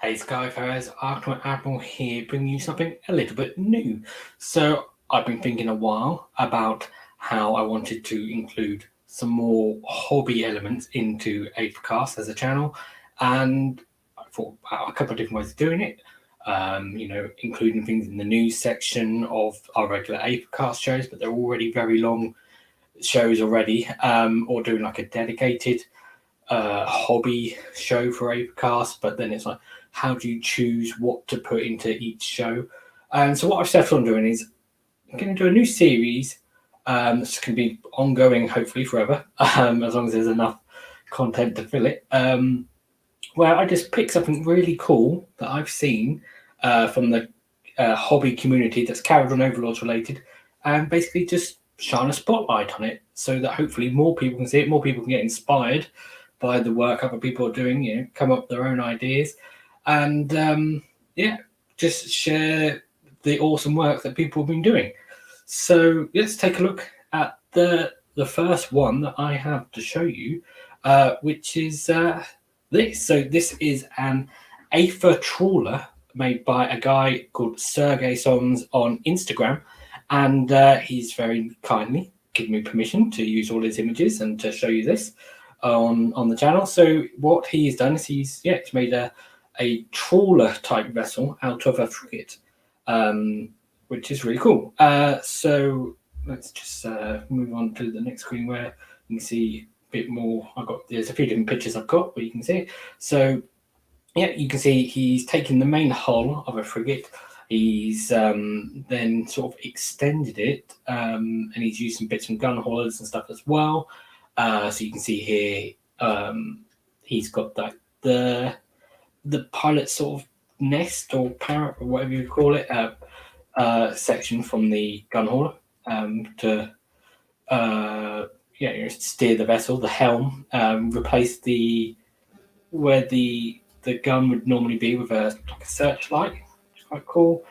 Hey Skyfarers, Arctic Admiral here, bringing you something a little bit new. So I've been thinking a while about how I wanted to include some more hobby elements into Aethercast as a channel, and I thought about a couple of different ways of doing it. Including things in the news section of our regular Aethercast shows, but they're already very long shows already, or doing like a dedicated hobby show for Aethercast, but then it's like, how do you choose what to put into each show? And so what I've settled on doing is I'm going to do a new series. This can be ongoing, hopefully forever, as long as there's enough content to fill it. Where I just pick something really cool that I've seen from the hobby community that's Kharadron Overlords related, and basically just shine a spotlight on it so that hopefully more people can see it, more people can get inspired by the work other people are doing, come up with their own ideas, and just share the awesome work that people have been doing. So let's take a look at the first one that I have to show you, which is this. So this is an Aether Trawler made by a guy called Sergeysoms on Instagram, and he's very kindly given me permission to use all his images and to show you this on the channel. So what he's done is he's made a trawler type vessel out of a frigate, which is really cool. So let's just move on to the next screen where you can see a bit more. There's a few different pictures I've got where you can see it. So you can see he's taken the main hull of a frigate. He's then sort of extended it, and he's used some bits from gun haulers and stuff as well. So you can see here, he's got the pilot sort of nest or parrot or whatever you call it, section from the gun hauler to steer the vessel. The helm replaced where the gun would normally be with a searchlight, which is quite cool,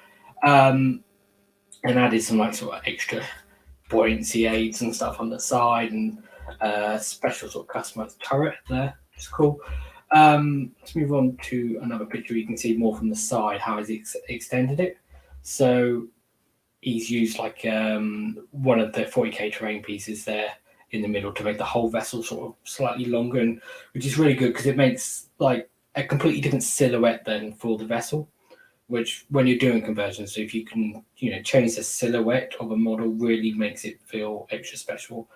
and added some sort of extra buoyancy aids and stuff on the side, and special sort of customized turret there, which is cool. Let's move on to another picture. You can see more from the side how he's extended it. So he's used one of the 40k terrain pieces there in the middle to make the whole vessel sort of slightly longer, and which is really good because it makes a completely different silhouette then for the vessel, which when you're doing conversions, so if you can change the silhouette of a model, really makes it feel extra special.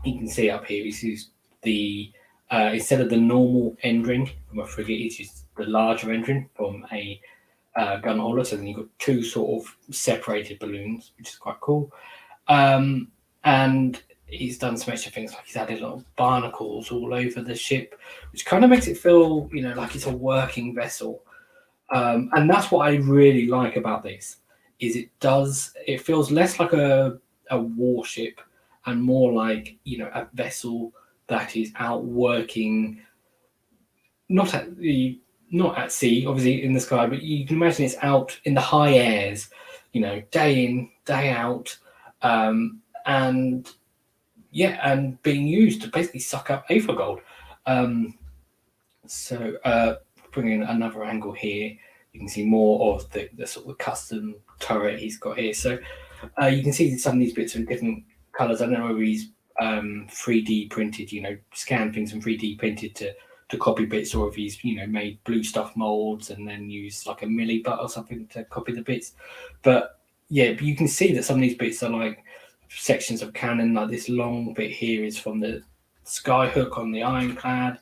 You can see up here he's used the instead of the normal end ring from a frigate, he's used the larger end ring from a gun hauler. So then you've got two sort of separated balloons, which is quite cool. And he's done some extra things, like he's added little barnacles all over the ship, which kind of makes it feel, like it's a working vessel. And that's what I really like about this, is it feels less like a warship and more like, a vessel that is out working, not at sea, obviously in the sky, but you can imagine it's out in the high airs, day in, day out, and being used to basically suck up Aether gold. So bring in another angle here, you can see more of the sort of custom turret he's got here. So you can see some of these bits are in different colors. I don't know whether he's 3D printed, scan things and 3D printed to copy bits, or if he's made blue stuff molds and then used like a milli butt or something to copy the bits. But you can see that some of these bits are like sections of cannon. Like this long bit here is from the skyhook on the ironclad.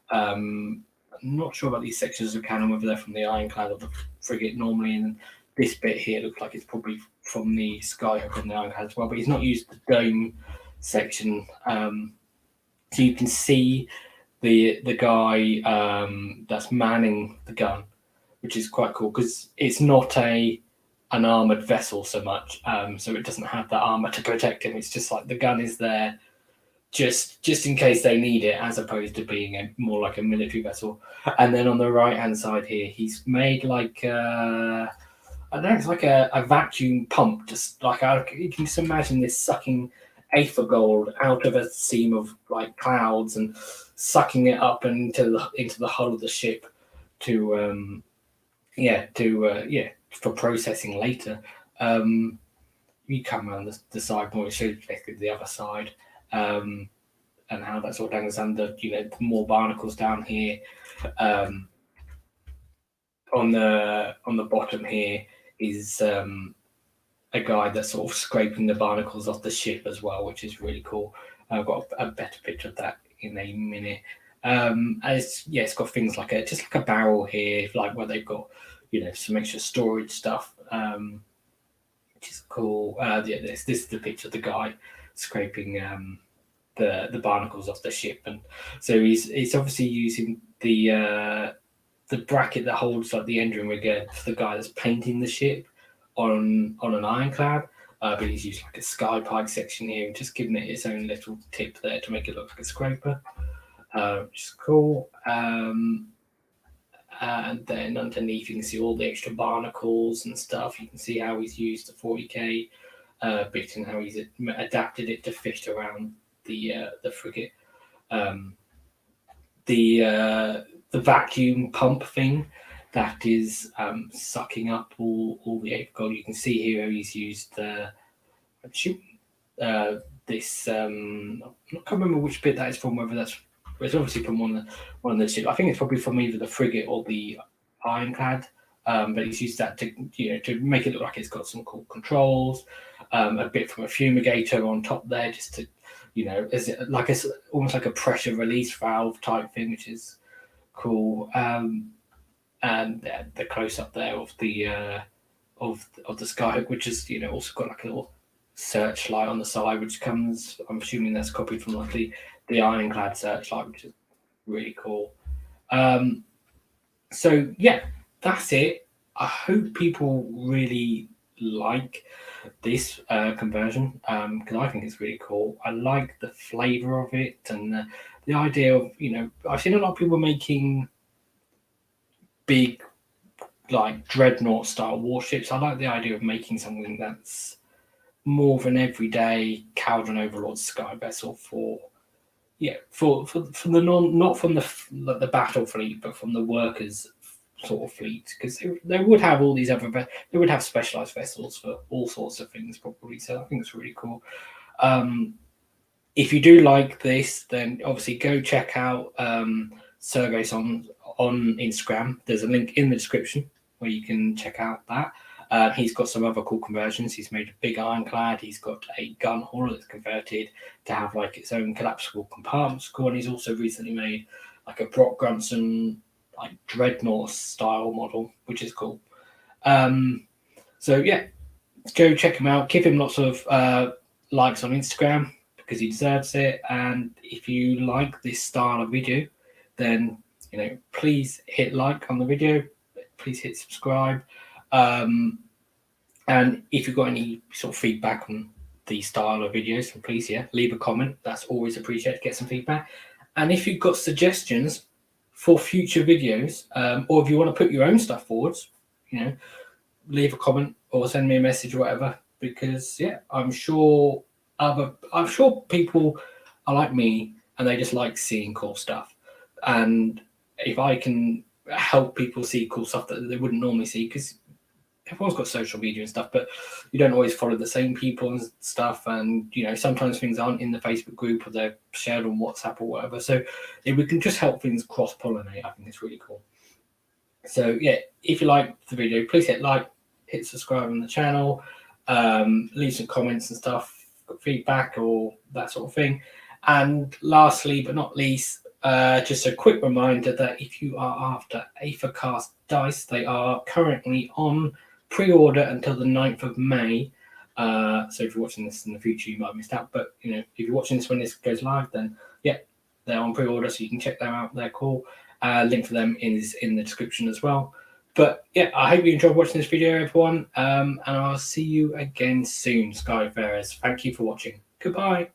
I'm not sure about these sections of cannon, whether they're from the ironclad or the frigate normally, and this bit here looks like it's probably from the skyhook on the ironclad as well, but he's not used the dome section. So you can see the guy that's manning the gun, which is quite cool because it's not an armored vessel so much, so it doesn't have that armor to protect him. It's just like the gun is there just in case they need it, as opposed to being more like a military vessel. And then on the right hand side here, he's made like I don't know, it's like a vacuum pump, just like you can just imagine this sucking Aether gold out of a seam of like clouds and sucking it up into the hull of the ship for processing later. You come around the side more, it shows basically the other side, and how that's all dangles under, more barnacles down here. On the bottom here is a guy that's sort of scraping the barnacles off the ship as well, which is really cool. I've got a better picture of that in a minute. It's got things like just like a barrel here, like where they've got some extra storage stuff, which is cool. This is the picture of the guy scraping the barnacles off the ship, and so he's obviously using the bracket that holds like the engine rig for the guy that's painting the ship on an ironclad, but he's used like a sky pipe section here and just giving it its own little tip there to make it look like a scraper, which is cool. And then underneath you can see all the extra barnacles and stuff. You can see how he's used the 40k bit and how he's adapted it to fit around the frigate. The vacuum pump thing that is sucking up all the Aether gold. You can see here how he's used this. I can't remember which bit that is from. Whether it's obviously from one of the ships. I think it's probably from either the frigate or the ironclad. But he's used that to make it look like it's got some cool controls. A bit from a fumigator on top there, just to is it like almost like a pressure release valve type thing, which is cool. And the close up there of the skyhook, which is also got like a little searchlight on the side, which comes. I'm assuming that's copied from like the ironclad searchlight, which is really cool. So yeah, that's it. I hope people really like this conversion, because I think it's really cool. I like the flavor of it and the idea of I've seen a lot of people making big like dreadnought style warships. I like the idea of making something that's more of an everyday Kharadron Overlords sky vessel for the not from the battle fleet, but from the workers sort of fleet, because they would have all these other they would have specialized vessels for all sorts of things probably. So I think it's really cool. If you do like this, then obviously go check out Sergeysoms on Instagram. There's a link in the description where you can check out that. He's got some other cool conversions. He's made a big ironclad. He's got a gun hauler that's converted to have like its own collapsible compartment, and he's also recently made like a Brock Grunson like dreadnought style model, which is cool. So yeah, go check him out. Give him lots of likes on Instagram because he deserves it. And if you like this style of video, then please hit like on the video. Please hit subscribe. And if you've got any sort of feedback on these style of videos, then please leave a comment. That's always appreciated. Get some feedback. And if you've got suggestions for future videos, or if you want to put your own stuff forwards, leave a comment or send me a message or whatever. Because I'm sure people are like me and they just like seeing cool stuff. And if I can help people see cool stuff that they wouldn't normally see, because everyone's got social media and stuff, but you don't always follow the same people and stuff, and sometimes things aren't in the Facebook group or they're shared on WhatsApp or whatever. So if we can just help things cross-pollinate, I think it's really cool. So if you like the video, please hit like, hit subscribe on the channel, leave some comments and stuff, feedback or that sort of thing. And lastly but not least, just a quick reminder that if you are after Aethercast dice, they are currently on pre-order until the 9th of May. So if you're watching this in the future, you might have missed out. But if you're watching this when this goes live, then they're on pre-order, so you can check them out. They're cool. Link for them is in the description as well. But I hope you enjoyed watching this video, everyone. And I'll see you again soon, Skyfarers. Thank you for watching. Goodbye.